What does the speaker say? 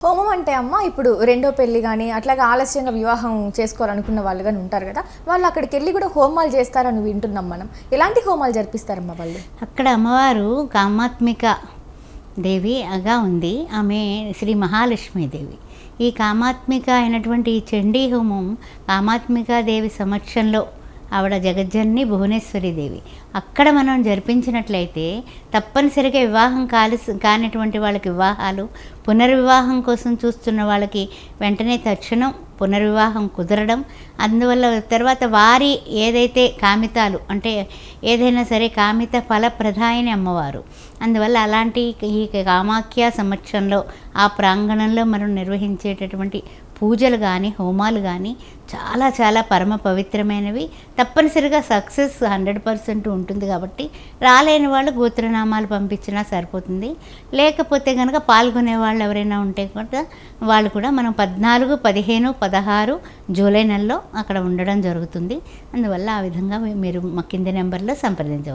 హోమం అంటే అమ్మ ఇప్పుడు రెండో పెళ్లి గాని, అట్లాగా ఆలస్యంగా వివాహం చేసుకోవాలనుకున్న వాళ్ళు గాని ఉంటారు గదా! వాళ్ళు అక్కడికెళ్ళి గూడా హోమాలు చేస్తారని వింటున్నాం మనం. ఎలాంటి హోమాలు జరిపిస్తారమ్మా వాళ్ళు? అక్కడ అమ్మవారు కామాత్మిక దేవిగా ఉంది. ఆమె శ్రీ మహాలక్ష్మీదేవి. ఈ కామాత్మిక అయినటువంటి ఈ చండీ హోమం కామాత్మికా దేవి సమక్షంలో ఆవిడ జగజ్జనని భువనేశ్వరి దేవి. అక్కడ మనం జరిపించినట్లయితే తప్పనిసరిగా వివాహం కానిటువంటి వాళ్ళకి వివాహాలు, పునర్వివాహం కోసం చూస్తున్న వాళ్ళకి వెంటనే తక్షణం పునర్వివాహం కుదరడం, అందువల్ల తర్వాత వారి ఏదైతే కామితాలు అంటే ఏదైనా సరే కామిత ఫలప్రదాయని అమ్మవారు. అందువల్ల అలాంటి ఈ కామాఖ్య సమక్షంలో ఆ ప్రాంగణంలో మనం నిర్వహించేటటువంటి పూజలు కానీ, హోమాలు కానీ చాలా చాలా పరమ పవిత్రమైనవి. తప్పనిసరిగా సక్సెస్ 100% ఉంటుంది కాబట్టి రాలేని వాళ్ళు గోత్రనామాలు పంపించినా సరిపోతుంది. లేకపోతే కనుక పాల్గొనే వాళ్ళు ఎవరైనా ఉంటే కూడా వాళ్ళు కూడా మనం 14, 15, 16 జూలై నెలలో అక్కడ ఉండడం జరుగుతుంది. అందువల్ల ఆ విధంగా మీరు మా కింది నెంబర్లో సంప్రదించవచ్చు.